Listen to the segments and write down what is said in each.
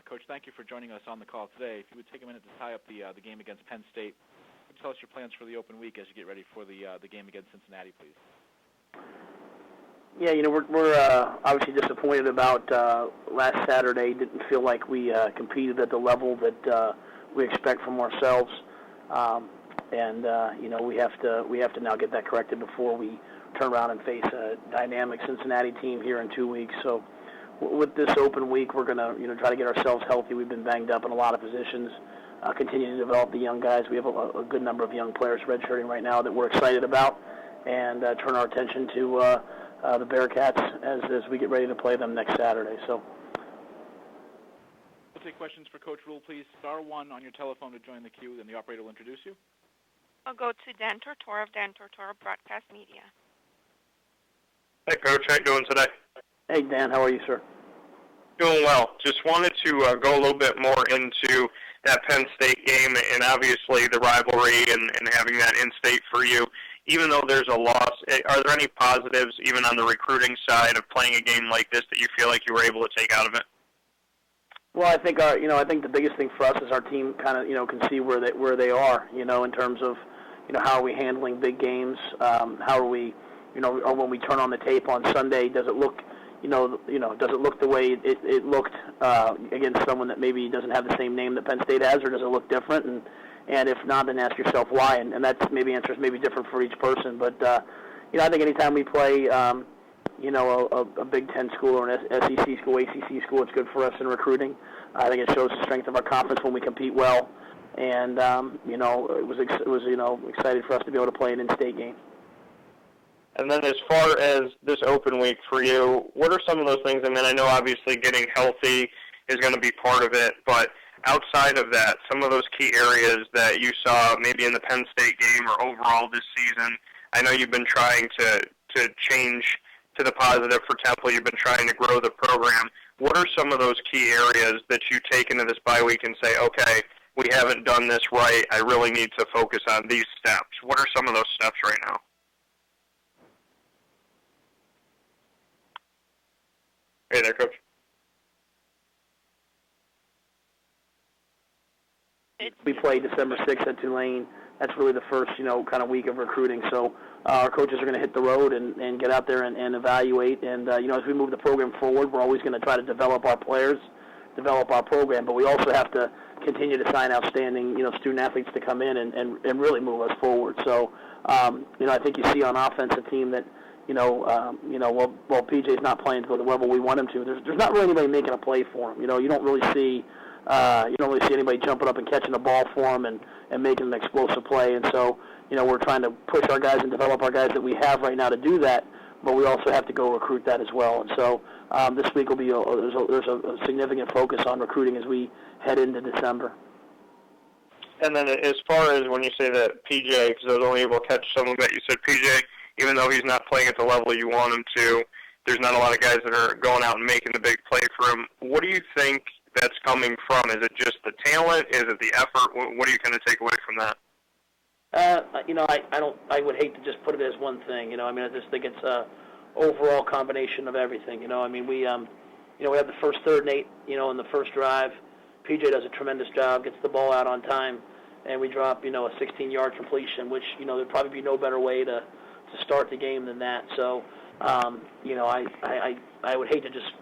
Coach, thank you for joining us on the call today. If you would take a minute to tie up the game against Penn State, could you tell us your plans for the open week as you get ready for the game against Cincinnati, please? Yeah, we're obviously disappointed about last Saturday. Didn't feel like we competed at the level that we expect from ourselves, and we have to now get that corrected before we turn around and face a dynamic Cincinnati team here in 2 weeks. So, with this open week, we're gonna try to get ourselves healthy. We've been banged up in a lot of positions. Continue to develop the young guys. We have a good number of young players redshirting right now that we're excited about, and turn our attention to the Bearcats as we get ready to play them next Saturday. So, we'll take questions for Coach Rhule, please. *1 on your telephone to join the queue, then the operator will introduce you. I'll go to Dan Tortora of Dan Tortora Broadcast Media. Hey, Coach. How you doing today? Hey, Dan. How are you, sir? Doing well. Just wanted to go a little bit more into that Penn State game and obviously the rivalry and having that in-state for you. Even though there's a loss, are there any positives, even on the recruiting side, of playing a game like this that you feel like you were able to take out of it? Well, I think I think the biggest thing for us is our team kind of can see where they are, in terms of how are we handling big games, how are we, or when we turn on the tape on Sunday, does it look does it look the way it looked against someone that maybe doesn't have the same name that Penn State has, or does it look different? And if not, then ask yourself why. And that's maybe answers maybe different for each person. But I think anytime we play a Big Ten school or an SEC school, ACC school, it's good for us in recruiting. I think it shows the strength of our conference when we compete well. And it was excited for us to be able to play an in-state game. And then as far as this open week for you, what are some of those things? I mean, I know obviously getting healthy is going to be part of it, but outside of that, some of those key areas that you saw maybe in the Penn State game or overall this season, I know you've been trying to change to the positive for Temple. You've been trying to grow the program. What are some of those key areas that you take into this bye week and say, okay, we haven't done this right, I really need to focus on these steps? What are some of those steps right now? Hey there, Coach. We play December 6th at Tulane. That's really the first, kind of week of recruiting. So our coaches are going to hit the road and get out there and evaluate. And, as we move the program forward, we're always going to try to develop our players, develop our program. But we also have to continue to sign outstanding, student athletes to come in and really move us forward. So, I think you see on offense a team that, while PJ's not playing to the level we want him to, there's not really anybody making a play for him. You don't really see anybody jumping up and catching a ball for him and making an explosive play. And so, we're trying to push our guys and develop our guys that we have right now to do that, but we also have to go recruit that as well. And so this week will be there's a significant focus on recruiting as we head into December. And then as far as when you say that PJ, because I was only able to catch some of it, you said PJ, even though he's not playing at the level you want him to, there's not a lot of guys that are going out and making the big play for him. What do you think that's coming from? Is it just the talent? Is it the effort? What do you kind of take away from that? I would hate to just put it as one thing. I just think it's a overall combination of everything. We have the first third and 8, in the first drive. PJ does a tremendous job, gets the ball out on time, and we drop, a 16-yard completion, which, there'd probably be no better way to start the game than that. So, I would hate to just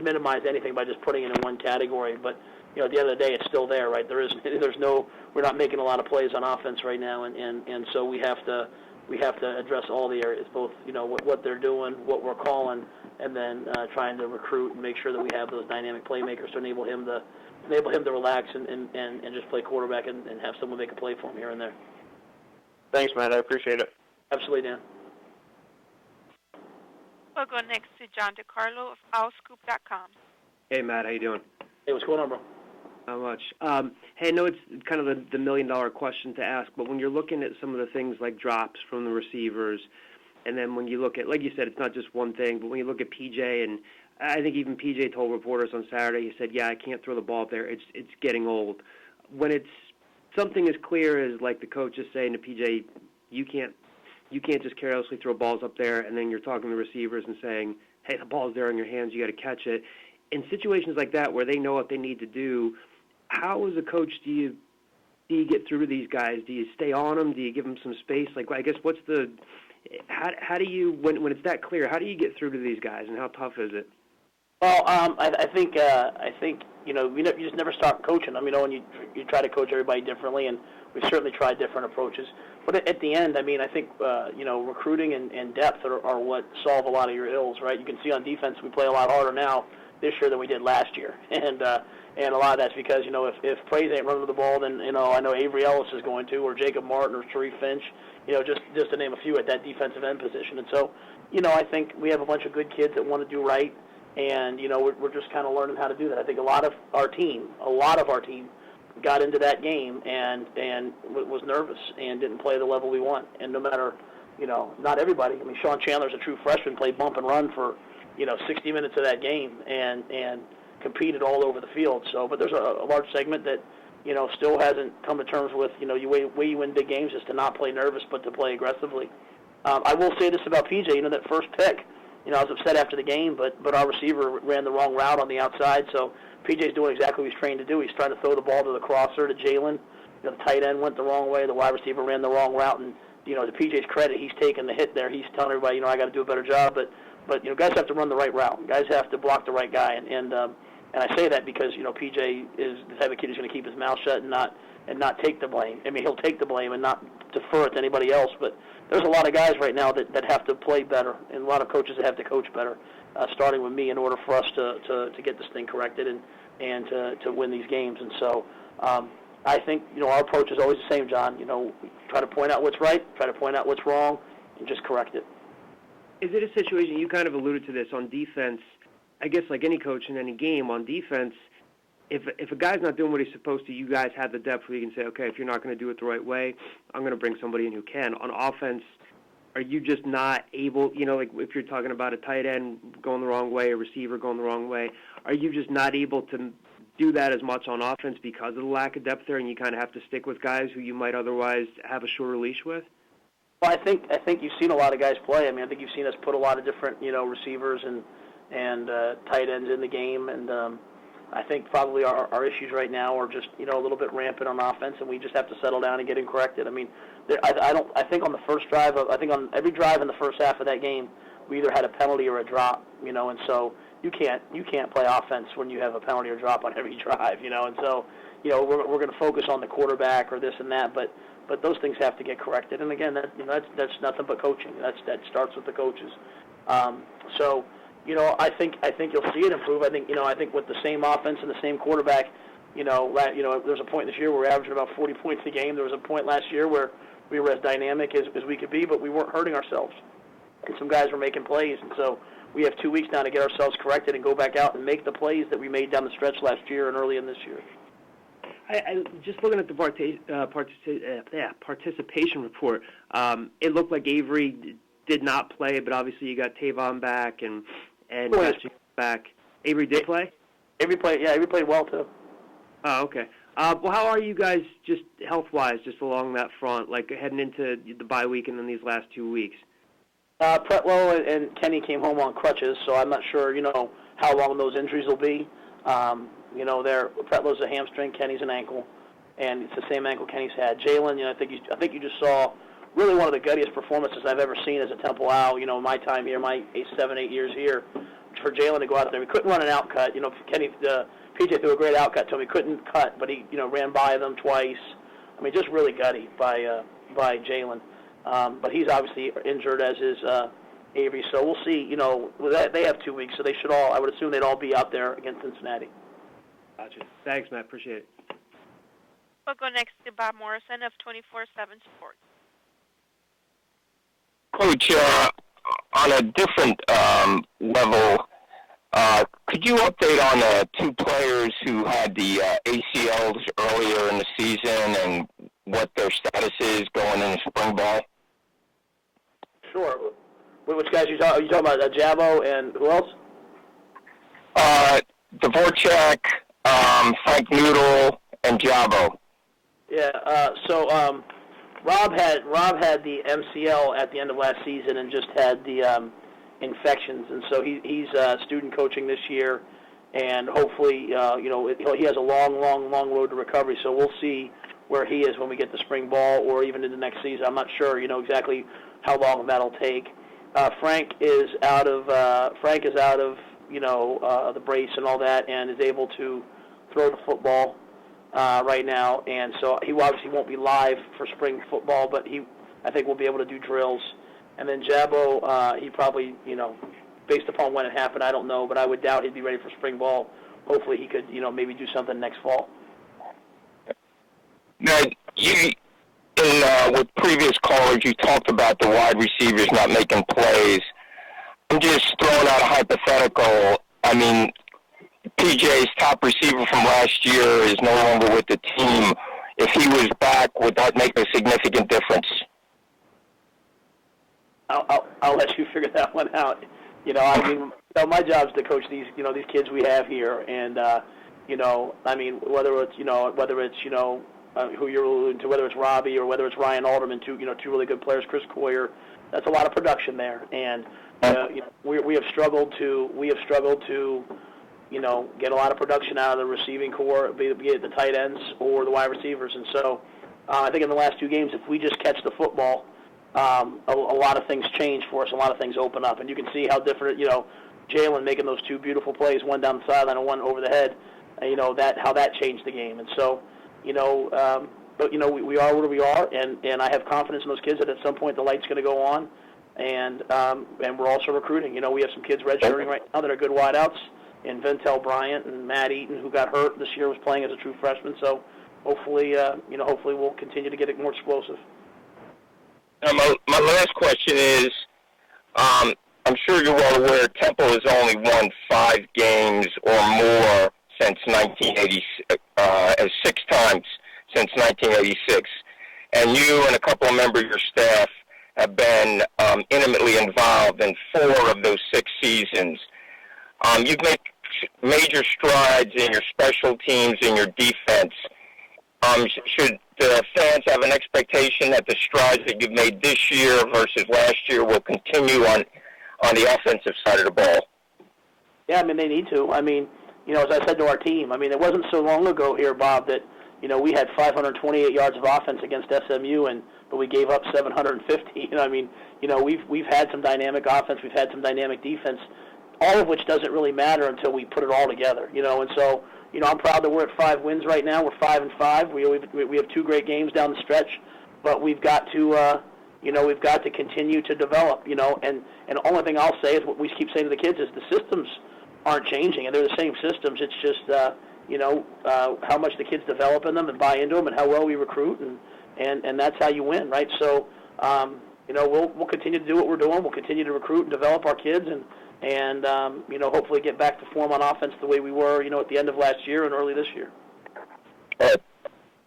minimize anything by just putting it in one category, but at the end of the day, it's still there, right? We're not making a lot of plays on offense right now, and so we have to address all the areas, both what they're doing, what we're calling, and then trying to recruit and make sure that we have those dynamic playmakers to enable him to relax and just play quarterback and have someone make a play for him here and there. Thanks, Matt. I appreciate it. Absolutely, Dan. We'll go next to John DeCarlo of OwlScoop.com. Hey, Matt. How you doing? Hey, what's going on, bro? Not much. Hey, I know it's kind of the million-dollar question to ask, but when you're looking at some of the things like drops from the receivers, and then when you look at, like you said, it's not just one thing, but when you look at PJ, and I think even PJ told reporters on Saturday, he said, yeah, I can't throw the ball up there. It's getting old. When it's something as clear as like the coach is saying to PJ, you can't just carelessly throw balls up there, and then you're talking to receivers and saying, hey, the ball's there in your hands, you got to catch it. in situations like that where they know what they need to do, how as a coach do you get through to these guys? Do you stay on them? Do you give them some space? Like, I guess how do you, when it's that clear, how do you get through to these guys, and how tough is it? Well, I think you just never stop coaching them. When you try to coach everybody differently, and we've certainly tried different approaches. But at the end, I think recruiting and depth are what solve a lot of your ills, right? You can see on defense we play a lot harder now this year than we did last year, and a lot of that's because if Praise ain't running the ball, then I know Avery Ellis is going to, or Jacob Martin, or Sharif Finch, just to name a few at that defensive end position. And so I think we have a bunch of good kids that want to do right. And, we're just kind of learning how to do that. I think a lot of our team got into that game and was nervous and didn't play the level we want. And no matter, not everybody. Sean Chandler's a true freshman, played bump and run for, 60 minutes of that game and competed all over the field. So, but there's a large segment that, still hasn't come to terms with, the way you win big games is to not play nervous but to play aggressively. I will say this about PJ, that first pick, I was upset after the game, but our receiver ran the wrong route on the outside, so PJ's doing exactly what he's trained to do. He's trying to throw the ball to the crosser, to Jalen. The tight end went the wrong way. The wide receiver ran the wrong route, and, to PJ's credit, he's taking the hit there. He's telling everybody, I got to do a better job, but guys have to run the right route. Guys have to block the right guy, and I say that because, PJ is the type of kid who's going to keep his mouth shut and not take the blame. He'll take the blame and not defer it to anybody else, but there's a lot of guys right now that have to play better, and a lot of coaches that have to coach better, starting with me, in order for us to get this thing corrected and to win these games. And so I think, our approach is always the same, John. Try to point out what's right, try to point out what's wrong, and just correct it. Is it a situation, you kind of alluded to this, on defense, I guess like any coach in any game, on defense, if a guy's not doing what he's supposed to, you guys have the depth where you can say, okay, if you're not going to do it the right way, I'm going to bring somebody in who can. On offense, are you just not able, like if you're talking about a tight end going the wrong way, a receiver going the wrong way, are you just not able to do that as much on offense because of the lack of depth there, and you kind of have to stick with guys who you might otherwise have a shorter leash with? Well, I think you've seen a lot of guys play. I think you've seen us put a lot of different, receivers and tight ends in the game, and I think probably our issues right now are just, a little bit rampant on offense, and we just have to settle down and get him corrected. I think on the first drive, on every drive in the first half of that game, we either had a penalty or a drop, and so you can't play offense when you have a penalty or drop on every drive, and so, we're going to focus on the quarterback or this and that, but those things have to get corrected. And again, that's nothing but coaching. That starts with the coaches. So, I think you'll see it improve. I think with the same offense and the same quarterback, there's a point this year where we're averaging about 40 points a game. There was a point last year where we were as dynamic as we could be, but we weren't hurting ourselves. And some guys were making plays, and so we have 2 weeks now to get ourselves corrected and go back out and make the plays that we made down the stretch last year and early in this year. I just looking at the participation report, it looked like Avery did not play, but obviously you got Tavon back and back. Avery did play? Avery played well too. Oh, okay. Well, how are you guys just health-wise, just along that front, like heading into the bye week and then these last 2 weeks? Pretlow and Kenny came home on crutches, so I'm not sure, how long those injuries will be. Pretlow's a hamstring, Kenny's an ankle, and it's the same ankle Kenny's had. Jalen, I think you just saw really one of the guttiest performances I've ever seen as a Temple Owl. My time here, my 7-8 years here, for Jalen to go out there, he couldn't run an out cut. Kenny, PJ threw a great out cut to him. He couldn't cut, but he, ran by them twice. Just really gutty by Jalen. But he's obviously injured, as is Avery. So we'll see. They have 2 weeks, so they should all. I would assume they'd all be out there against Cincinnati. Gotcha. Thanks, Matt. Appreciate it. We'll go next to Bob Morrison of 24/7 Sports. Coach, on a different level, could you update on the 2 players who had the ACLs earlier in the season and what their status is going into spring ball? Sure. Which guys are you talking about? Jabo and who else? Dvorak, Frank Noodle, and Jabo. Yeah. So Rob had the MCL at the end of last season and just had the infections, and so he's student coaching this year, and hopefully, he has a long road to recovery. So we'll see where he is when we get to spring ball or even into next season. I'm not sure, exactly how long that'll take. Frank is out of the brace and all that, and is able to throw the football right now, and so he obviously won't be live for spring football, but I think we'll be able to do drills. And then Jabbo, he probably, based upon when it happened, I don't know, but I would doubt he'd be ready for spring ball. Hopefully he could, maybe do something next fall. Now, with previous callers, you talked about the wide receivers not making plays. I'm just throwing out a hypothetical. I mean, PJ's top receiver from last year is no longer with the team. If he was back, would that make a significant difference? I'll let you figure that one out. My job is to coach these kids we have here, and whether it's who you're alluding to, whether it's Robbie or whether it's Ryan Alderman, two really good players, Chris Coyer, that's a lot of production there, and we have struggled to get a lot of production out of the receiving core, be it the tight ends or the wide receivers, and so I think in the last two games, if we just catch the football, a lot of things change for us, a lot of things open up, and you can see how different, Jalen making those two beautiful plays, one down the sideline and one over the head, how that changed the game, and so. But we are where we are, and I have confidence in those kids that at some point the light's going to go on, and we're also recruiting. We have some kids redshirting right now that are good wideouts, and Ventel Bryant and Matt Eaton, who got hurt this year, was playing as a true freshman. So hopefully we'll continue to get it more explosive. Now my last question is, I'm sure you're well aware Temple has only won 5 games or more since 1986, 6 times since 1986. And you and a couple of members of your staff have been intimately involved in 4 of those 6 seasons. You've made major strides in your special teams and your defense. Should the fans have an expectation that the strides that you've made this year versus last year will continue on the offensive side of the ball? Yeah, they need to. As I said to our team, it wasn't so long ago here, Bob, that, we had 528 yards of offense against SMU, but we gave up 750. We've had some dynamic offense, we've had some dynamic defense, all of which doesn't really matter until we put it all together, and so, I'm proud that we're at 5 wins right now. We're 5-5. We have 2 great games down the stretch, but we've got to, we've got to continue to develop, and the only thing I'll say is what we keep saying to the kids is the systems aren't changing, and they're the same systems. It's just, how much the kids develop in them and buy into them and how well we recruit, and that's how you win, right? So, we'll continue to do what we're doing. We'll continue to recruit and develop our kids and hopefully get back to form on offense the way we were, at the end of last year and early this year. All right.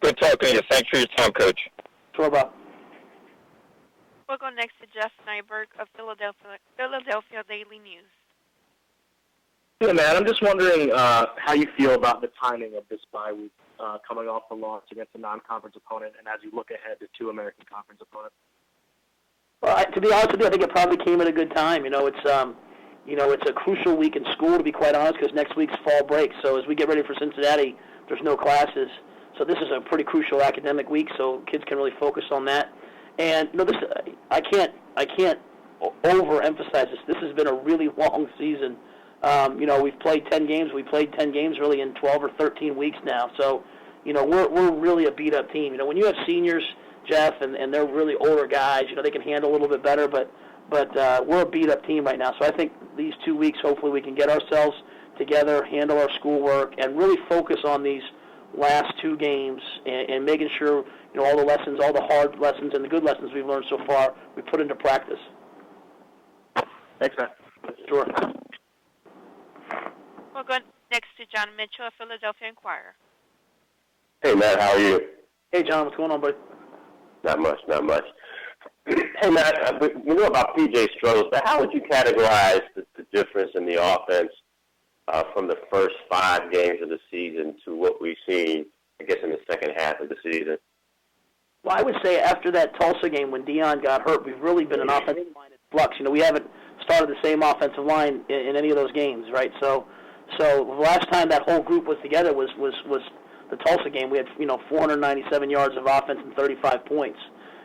Good talking to you. Thanks for your time, Coach. Sure, Bob. We'll go next to Jeff Nyberg of Philadelphia Daily News. Hey, Matt, I'm just wondering how you feel about the timing of this bye week coming off the loss against a non-conference opponent and as you look ahead to 2 American Conference opponents. Well, to be honest with you, I think it probably came at a good time. It's a crucial week in school, to be quite honest, because next week's fall break. So as we get ready for Cincinnati, there's no classes. So this is a pretty crucial academic week, so kids can really focus on that. And I can't overemphasize this. This has been a really long season. We've played 10 games. We played 10 games really in 12 or 13 weeks now. So, we're really a beat-up team. When you have seniors, Jeff, and they're really older guys, they can handle a little bit better, but we're a beat-up team right now. So I think these 2 weeks, hopefully we can get ourselves together, handle our schoolwork, and really focus on these last 2 games and making sure, all the lessons, all the hard lessons and the good lessons we've learned so far, we put into practice. Thanks, Matt. Sure. We'll go next to John Mitchell of Philadelphia Inquirer. Hey, Matt, how are you? Hey, John, what's going on, buddy? Not much. Hey, Matt, we know about PJ struggles, but how would you categorize the difference in the offense from the first 5 games of the season to what we've seen, I guess, in the second half of the season? Well, I would say after that Tulsa game when Dion got hurt, we've really been an offensive line in flux. We haven't started the same offensive line in any of those games, right? So, So the last time that whole group was together was the Tulsa game. We had 497 yards of offense and 35 points.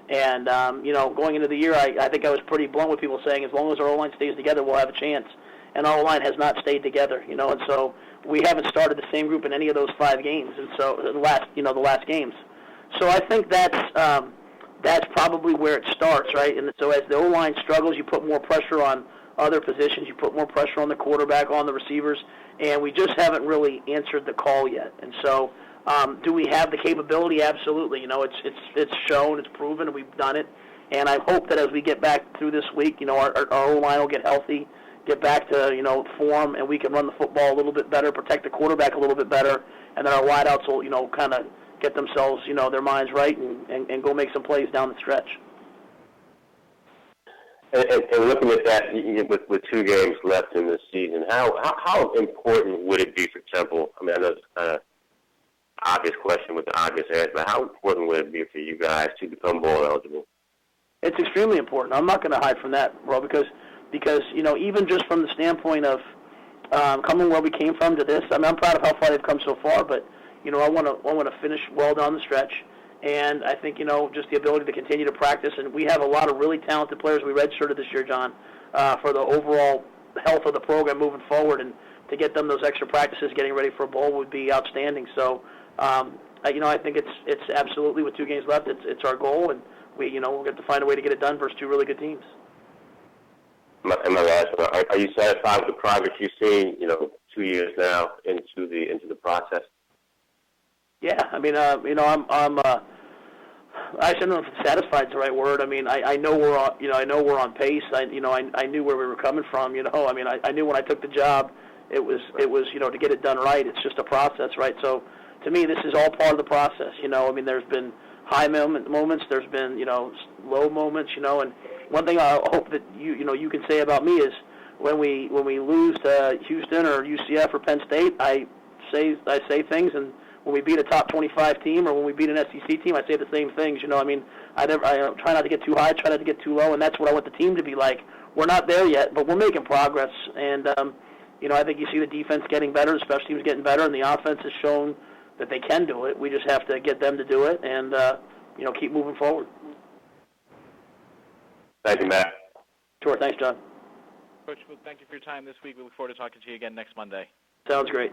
And going into the year, I think I was pretty blunt with people saying as long as our O-line stays together, we'll have a chance. And our O-line has not stayed together, and so we haven't started the same group in any of those 5 games, and so the last games. So I think that's probably where it starts, right? And so as the O-line struggles, you put more pressure on other positions, you put more pressure on the quarterback, on the receivers, and we just haven't really answered the call yet. And so, do we have the capability? Absolutely. It's shown, it's proven, and we've done it. And I hope that as we get back through this week, our O-line will get healthy, get back to form, and we can run the football a little bit better, protect the quarterback a little bit beher, and then our wideouts will kind of get themselves their minds right and go make some plays down the stretch. And looking at that with 2 games left in this season, how important would it be for Temple? I mean, I know it's kind of obvious question with the obvious answer, but how important would it be for you guys to become bowl eligible? It's extremely important. I'm not going to hide from that, bro, because even just from the standpoint of coming where we came from to this, I mean, I'm proud of how far they've come so far, but I want to finish well down the stretch, and I think just the ability to continue to practice, and we have a lot of really talented players we redshirted this year, John, for the overall health of the program moving forward, and to get them those extra practices, getting ready for a bowl would be outstanding. So, I think it's absolutely with 2 games left, it's our goal, and we're going to find a way to get it done versus 2 really good teams. And my last one, are you satisfied with the progress you've seen, 2 years now into the process? Yeah, I mean, I don't know if satisfied is the right word. I mean, I know we're on, I know we're on pace. I knew where we were coming from. I mean, I knew when I took the job, it was, to get it done right. It's just a process, right? So, to me, this is all part of the process. I mean, there's been high moments, there's been, low moments, and one thing I hope that you can say about me is when we lose to Houston or UCF or Penn State, I say things, and when we beat a top 25 team or when we beat an SEC team, I say the same things. I mean, I try not to get too high, try not to get too low, and that's what I want the team to be like. We're not there yet, but we're making progress, and I think you see the defense getting better, the special teams getting better, and the offense has shown that they can do it. We just have to get them to do it, and keep moving forward. Thank you, Matt. Sure, thanks, John. Coach, thank you for your time this week. We look forward to talking to you again next Monday. Sounds great.